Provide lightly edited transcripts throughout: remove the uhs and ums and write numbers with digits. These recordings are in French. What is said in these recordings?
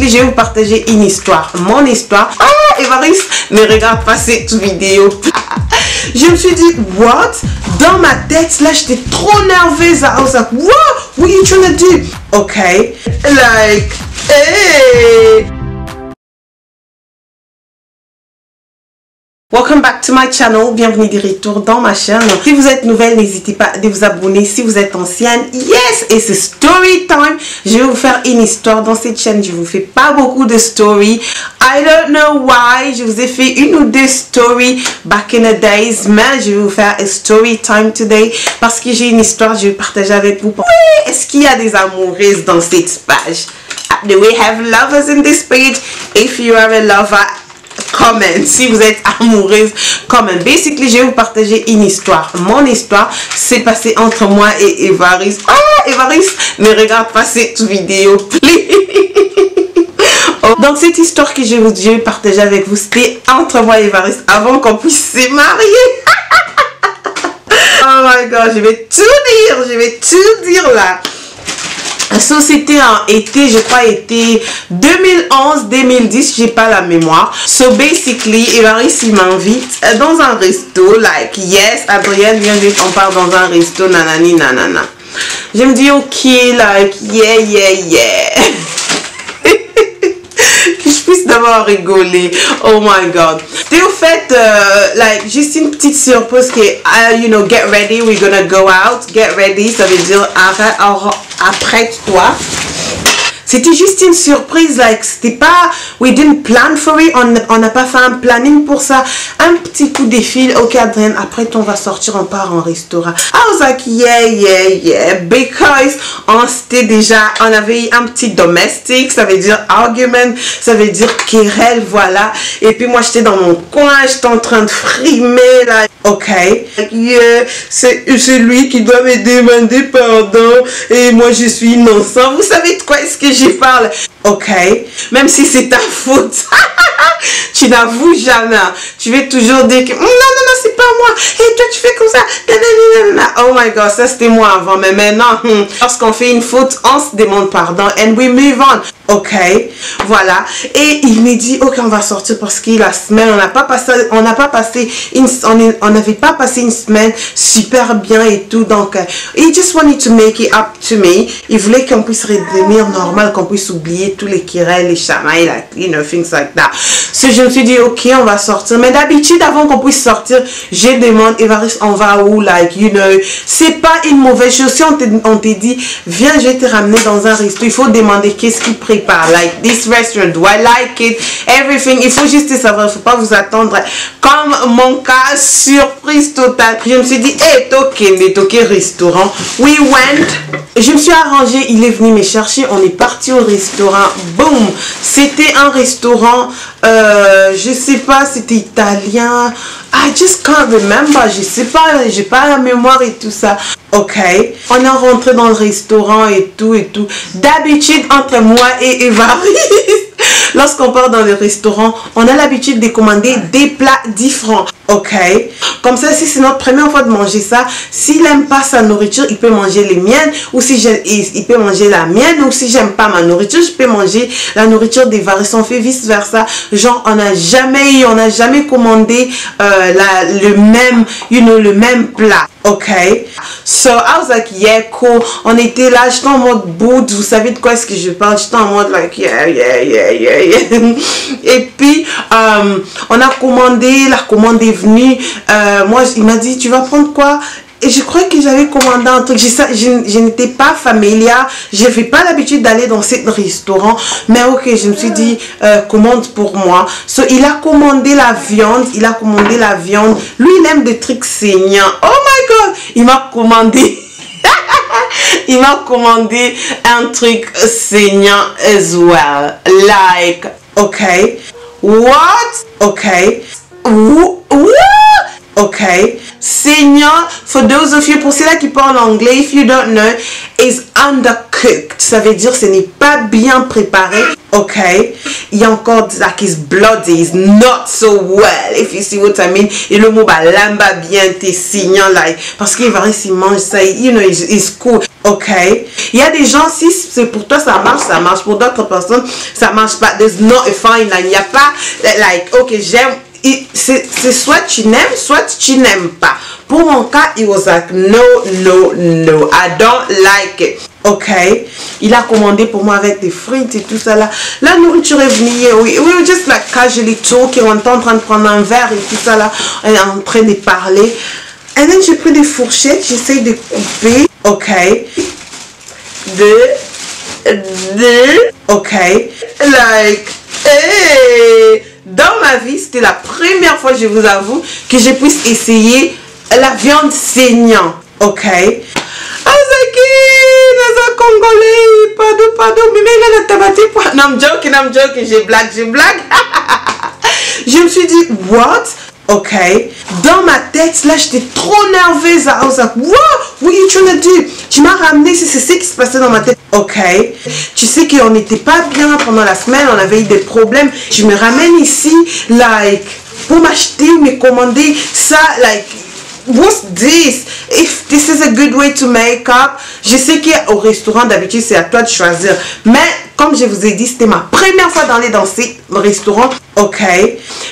basically, je vais vous partager une histoire. Mon histoire. Oh, Évariste, ne regarde pas cette vidéo. Je me suis dit, what? Dans ma tête, là, j'étais trop nerveuse. I was like, what are you trying to do? Okay. Like, hey. Welcome back to my channel, bienvenue de retour dans ma chaîne. Si vous êtes nouvelle, n'hésitez pas à vous abonner. Si vous êtes ancienne, yes, et c'est story time. Je vais vous faire une histoire dans cette chaîne. Je vous fais pas beaucoup de stories. I don't know why. Je vous ai fait une ou deux stories back in the days, mais je vais vous faire a story time today parce que j'ai une histoire, je vais partager avec vous. Oui, est-ce qu'il y a des amoureuses dans cette page? Do we have lovers in this page? If you are a lover, comment. Si vous êtes amoureuse, comment. Basically, je vais vous partager une histoire. Mon histoire s'est passée entre moi et Évariste. Oh, Évariste, ne regarde pas cette vidéo, please. Oh. Donc, cette histoire que je vais partager avec vous, c'était entre moi et Évariste avant qu'on puisse se marier. Oh my god, je vais tout dire là. So, c'était en été, je crois, été 2011-2010, j'ai pas la mémoire. So, basically, Évariste, il m'invite dans un resto, like, yes, Adrienne, viens vite, on part dans un resto, nanani, nanana. Je me dis, ok, like, yeah. Que je puisse d'abord rigoler. Oh my god. C'était au fait, like, juste une petite surprise que, you know, get ready, we're gonna go out. Get ready, ça veut dire apprête-toi. C'était juste une surprise, like, c'était pas, we didn't plan for it, on n'a pas fait un planning pour ça. Un petit coup de fil, ok Adrienne, après on va sortir, on part en restaurant. I was like, yeah, because on avait un petit domestique, ça veut dire argument, ça veut dire querelle, voilà. Et puis moi j'étais dans mon coin, j'étais en train de frimer, là. Ok, yeah, c'est lui qui doit me demander pardon et moi je suis innocent. Vous savez de quoi est-ce que je parle? Ok, même si c'est ta faute, tu n'avoues jamais. Tu veux toujours dire que non, c'est pas moi. Et toi tu fais comme ça. Oh my god, ça c'était moi avant. Mais maintenant, lorsqu'on fait une faute, on se demande pardon and we move on. Ok, voilà. Et il me dit, ok, on va sortir parce que la semaine, on n'avait pas passé une semaine super bien et tout. Donc, he just wanted to make it up to me. Il voulait qu'on puisse redevenir normal, qu'on puisse oublier tous les querelles, les chamailles, like, you know, things like that. So, je me suis dit, ok, on va sortir. Mais d'habitude, avant qu'on puisse sortir, je demande, Évariste, on va où? Like, you know, c'est pas une mauvaise chose. Si on te dit, viens, je vais te ramener dans un resto, il faut demander qu'est-ce qu'il prépare. Like, this restaurant, do I like it? Everything. Il faut juste savoir, il ne faut pas vous attendre. Comme mon cas, surprise totale. Je me suis dit, hey, toqué restaurant. We went. Je me suis arrangée, il est venu me chercher, on est parti au restaurant. Boom! C'était un restaurant, je sais pas, c'était italien. I just can't remember, je sais pas, j'ai pas la mémoire et tout ça. Ok, on est rentré dans le restaurant et tout. D'habitude, entre moi et Évariste, lorsqu'on part dans le restaurant, on a l'habitude de commander des plats différents. Ok, comme ça, si c'est notre première fois de manger ça, s'il n'aime pas sa nourriture, il peut manger les miennes, ou si il peut manger la mienne, ou si j'aime pas ma nourriture, je peux manger la nourriture d'Évariste. On fait vice versa. Genre, on n'a jamais commandé le même plat. Ok, so I was like, yeah, cool. On était là, j'étais en mode bout, vous savez de quoi est-ce que je parle, j'étais en mode like, yeah. Et puis, on a commandé, la commande est venue, moi, il m'a dit, tu vas prendre quoi? Et je crois que j'avais commandé un truc, je n'étais pas familière, je n'avais pas l'habitude d'aller dans ce restaurant, mais ok, je me suis dit, commande pour moi. So, il a commandé la viande, lui il aime des trucs saignants. Oh my god, il m'a commandé un truc saignant as well, like, ok, what? Ok, what? Okay, saignant, for those of you, pour ceux-là qui parlent anglais, if you don't know, is undercooked. Ça veut dire ce n'est pas bien préparé. Okay, il y a encore like is bloody, is not so well, if you see what I mean. Et le mot lamba bien t'es saignant like parce qu'il va s'il mange ça, you know, it's cool. Okay, il y a des gens, si c'est pour toi ça marche, pour d'autres personnes ça marche pas. There's not a fine line. Il n'y a pas like ok j'aime. C'est soit tu n'aimes, soit tu n'aimes pas. Pour mon cas, it was like no, I don't like it. Ok, il a commandé pour moi avec des frites et tout ça là. La nourriture est venue, we were just like casually talking, on était en train de prendre un verre et tout ça là, on est en train de parler. Et then j'ai pris des fourchettes, j'essaye de couper. Ok, ok, like, hey. Dans ma vie, c'était la première fois, je vous avoue, que je puisse essayer la viande saignante. Ok. I was like, hey, les Congolais, pardon, mais il a tabaté. Non, I'm joking, j'ai blague. Je me suis dit, what? Ok. Dans ma tête, là, j'étais trop nerveuse. I was like, what are you trying to do? Tu m'as ramené, c'est ce qui se passait dans ma tête. Ok. Tu sais qu'on n'était pas bien pendant la semaine, on avait eu des problèmes. Je me ramène ici, like, pour m'acheter ou me commander ça, like, what's this? If this is a good way to make up. Je sais qu'au restaurant, d'habitude, c'est à toi de choisir. Mais, comme je vous ai dit, c'était ma première fois d'aller dans ces restaurants. Ok.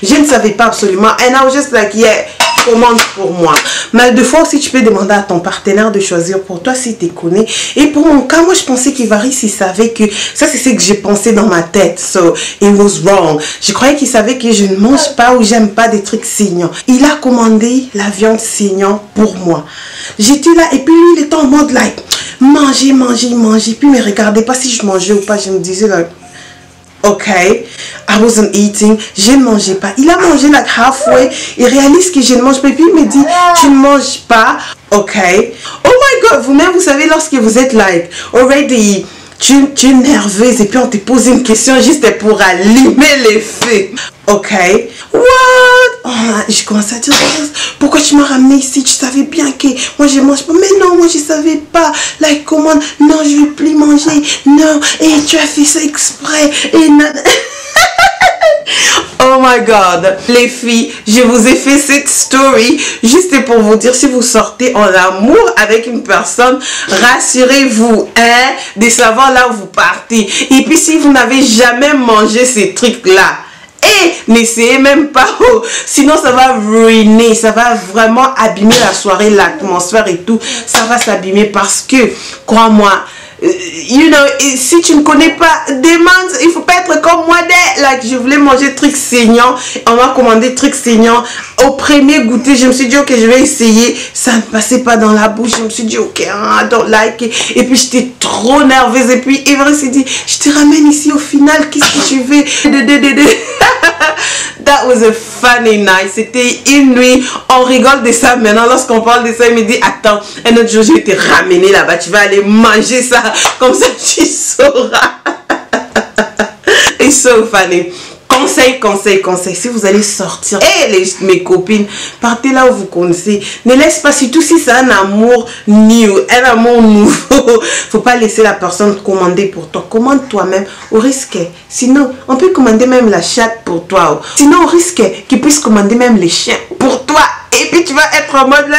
Je ne savais pas absolument. And I was just like, yeah, commande pour moi. Mais deux fois aussi, tu peux demander à ton partenaire de choisir pour toi si tu connais. Et pour mon cas, moi, je pensais qu'Ivari, il savait que ça, c'est ce que j'ai pensé dans ma tête. So, it was wrong. Je croyais qu'il savait que je ne mange pas ou j'aime pas des trucs saignants. Il a commandé la viande saignante pour moi. J'étais là et puis lui, il était en mode like, manger. Puis il me regardait pas si je mangeais ou pas. Je me disais like, ok, I wasn't eating, je ne mangeais pas. Il a mangé like halfway, il réalise que je ne mange pas, et puis il me dit, tu ne manges pas, ok. Oh my god, vous-même, vous savez, lorsque vous êtes like, already, tu es nerveuse, et puis on te pose une question juste pour allumer les feux, ok. What? Oh, je commence à dire, pourquoi tu m'as ramené ici? Tu savais bien que moi je mange pas. Mais non, moi je savais pas. Like, comment? Non, je vais plus manger. Non, et tu as fait ça exprès. Et non. Oh my god, les filles, je vous ai fait cette story juste pour vous dire, si vous sortez en amour avec une personne, rassurez-vous, hein, de savoir là où vous partez. Et puis si vous n'avez jamais mangé ces trucs là, et n'essayez même pas, sinon ça va ruiner, ça va vraiment abîmer la soirée, l'atmosphère et tout, ça va s'abîmer parce que, crois-moi, you know, si tu ne connais pas, demande, il faut pas être comme moi, like, je voulais manger trucs saignants, on m'a commandé trucs saignants, au premier goûter, je me suis dit, ok, je vais essayer, ça ne passait pas dans la bouche, je me suis dit, ok, I don't like it, et puis j'étais trop nerveuse, et puis Evry s'est dit, je te ramène ici au final, qu'est-ce que tu veux? That was a funny night. C'était une nuit. On rigole de ça maintenant. Lorsqu'on parle de ça, il me dit, attends, un autre jour, je vais te ramener là-bas. Tu vas aller manger ça. Comme ça, tu sauras. It's so funny. Conseil, si vous allez sortir, mes copines, partez là où vous connaissez, ne laisse pas, surtout si c'est un amour nouveau, faut pas laisser la personne commander pour toi, commande toi-même, au risque, sinon, on peut commander même la chatte pour toi, sinon, au risque qu'ils puissent commander même les chiens pour toi, et puis tu vas être en mode là,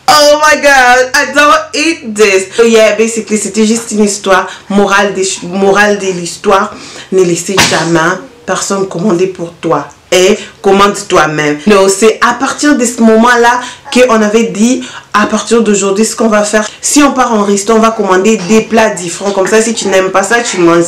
oh my god, I don't eat this. So yeah, basically, c'était juste une histoire, morale de l'histoire, ne laissez jamais personne commander pour toi et commande toi-même. Non, c'est à partir de ce moment-là qu'on avait dit, à partir d'aujourd'hui, ce qu'on va faire, si on part en resto, on va commander des plats différents. Comme ça, si tu n'aimes pas ça, tu manges.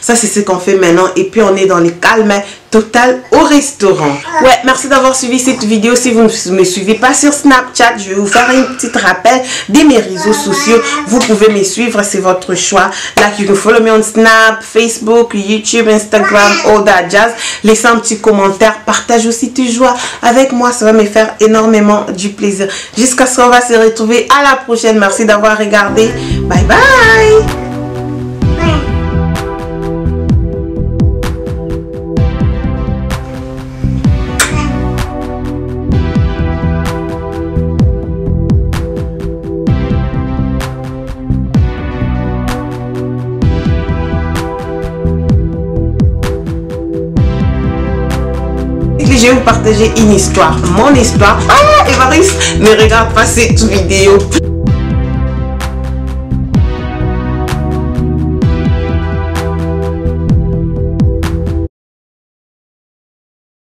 Ça, c'est ce qu'on fait maintenant. Et puis, on est dans les calmes total au restaurant. Ouais, merci d'avoir suivi cette vidéo. Si vous ne me suivez pas sur Snapchat, je vais vous faire un petit rappel de mes réseaux sociaux. Vous pouvez me suivre, c'est votre choix. Like, you can follow me on Snap, Facebook, YouTube, Instagram, all that jazz. Laissez un petit commentaire, partage aussi tes joies avec moi, ça va me faire énormément du plaisir. Jusqu'à ce qu'on va se retrouver à la prochaine. Merci d'avoir regardé. Bye bye. aujourd'hui, je vais vous partager une histoire. Mon histoire. Ah, Évariste, ne regarde pas cette vidéo.